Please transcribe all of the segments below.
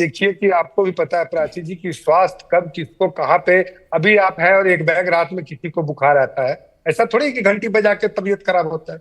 देखिए कि आपको भी पता है प्राची जी कि स्वास्थ्य कब किसको कहाँ पे, अभी आप है और एक बैग रात में किसी को बुखार आता है, ऐसा थोड़ी कि घंटी बजा के तबीयत खराब होता है।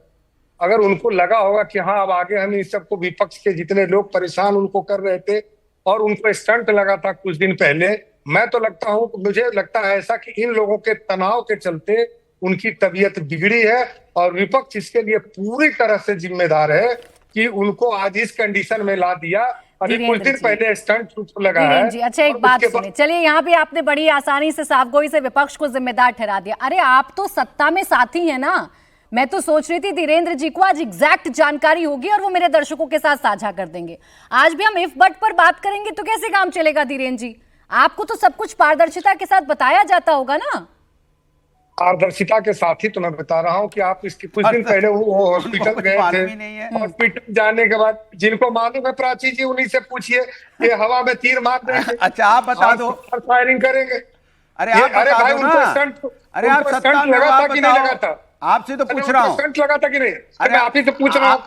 अगर उनको लगा होगा कि हाँ अब आगे हम इस सबको, विपक्ष के जितने लोग परेशान उनको कर रहे थे और उनको स्टंट लगा था कुछ दिन पहले, मैं तो लगता हूँ, मुझे लगता है ऐसा कि इन लोगों के तनाव के चलते उनकी तबीयत बिगड़ी है और विपक्ष इसके लिए पूरी तरह से जिम्मेदार है कि उनको आज इस कंडीशन में ला दिया। अभी कुछ धीरेन्द्र दिन जी, पहले स्टंट लगा है धीरेन्द्र जी, अच्छा और एक बात उसके सुने, बाद। चलिए यहाँ पे आपने बड़ी आसानी से साफगोई से विपक्ष को जिम्मेदार ठहरा दिया। अरे आप तो सत्ता में साथी हैं ना। मैं तो सोच रही थी धीरेन्द्र जी को आज एग्जैक्ट जानकारी होगी और वो मेरे दर्शकों के साथ साझा कर देंगे। आज भी हम इफ बट पर बात करेंगे तो कैसे काम चलेगा धीरेन्द्र जी? आपको तो सब कुछ पारदर्शिता के साथ बताया जाता होगा ना। पारदर्शिता के साथ ही तो मैं बता रहा हूँ कि आप इसके कुछ दिन पहले वो उनको हॉस्पिटल कुछ गए थे। मालूम ही नहीं है। हॉस्पिटल जाने के बाद जिनको मालूम है प्राची जी उन्हीं से पूछिए कि हवा में तीर मार देंगे, अच्छा आप बता आज दो। फायरिंग करेंगे। अरे ये आप अरे बता भाई दो ना। उनको स्टंट, अरे आप उनको सत्ता स्टंट में हो, लगा आप था कि नहीं बताओ। लगा था? आपसे तो अरे पूछ रहा उनको हूँ। स्टंट लगा था कि नहीं? अरे मैं आप ही से पूछ रहा हूँ,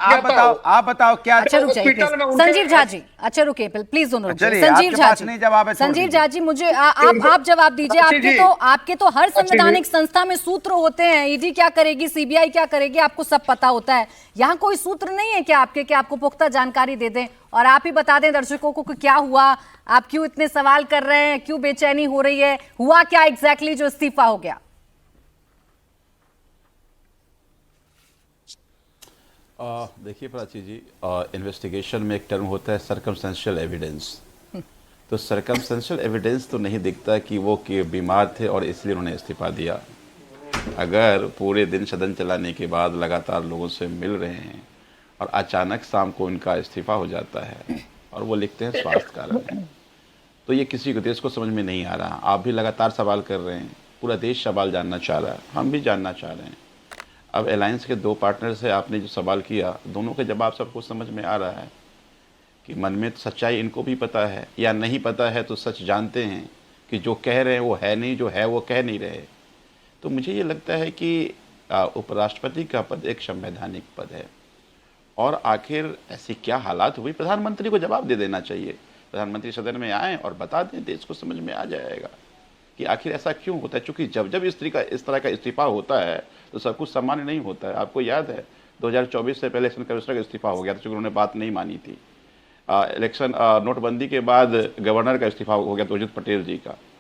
आप बताओ क्या? अच्छा रुकिए हॉस्पिटल में प्लीज, उनके संजीव झा जी, अच्छा रुकिए प्लीज दोनों रुकिए। चलिए, संजीव आपके झा पास जी, नहीं जवाब है, छोड़ संजीव दीजिए। झा जी, मुझे आप जवाब दीजिए। प्राची आपके जी, तो आपके तो हर प्राची जी, संवैधानिक संस्था में सूत्र होते हैं, ईडी क्या करेगी, सीबीआई क्या करेगी, आपको सब पता होता है। यहाँ कोई सूत्र नहीं है क्या आपके, कि आपको पुख्ता जानकारी दे दें और आप ही बता दें दर्शकों को कि क्या हुआ, आप क्यों इतने सवाल कर रहे हैं, क्यों बेचैनी हो रही है, हुआ क्या एग्जैक्टली जो इस्तीफा हो गया? देखिए प्राची जी, इन्वेस्टिगेशन में एक टर्म होता है सर्कमस्टेंशियल एविडेंस। तो सर्कमस्टेंशियल एविडेंस तो नहीं दिखता कि वो बीमार थे और इसलिए उन्होंने इस्तीफा दिया। अगर पूरे दिन सदन चलाने के बाद लगातार लोगों से मिल रहे हैं और अचानक शाम को उनका इस्तीफा हो जाता है और वो लिखते हैं स्वास्थ्य कारण है, तो ये किसी को देश को समझ में नहीं आ रहा। आप भी लगातार सवाल कर रहे हैं, पूरा देश सवाल जानना चाह रहा है, हम भी जानना चाह रहे हैं। अब अलायंस के दो पार्टनर से आपने जो सवाल किया, दोनों के जवाब सबको समझ में आ रहा है कि मन में तो सच्चाई इनको भी पता है, या नहीं पता है तो सच जानते हैं कि जो कह रहे हैं वो है नहीं, जो है वो कह नहीं रहे। तो मुझे ये लगता है कि उपराष्ट्रपति का पद एक संवैधानिक पद है और आखिर ऐसी क्या हालात हुई, प्रधानमंत्री को जवाब दे देना चाहिए। प्रधानमंत्री सदन में आएँ और बता दें, देश को समझ में आ जाएगा कि आखिर ऐसा क्यों होता है। क्योंकि जब जब इस तरह का इस्तीफा होता है तो सब कुछ सामान्य नहीं होता है। आपको याद है 2024 से पहले इलेक्शन कमिश्नर का इस्तीफा हो गया था, क्योंकि उन्होंने बात नहीं मानी थी। इलेक्शन नोटबंदी के बाद गवर्नर का इस्तीफा हो गया था, उर्जित पटेल जी का।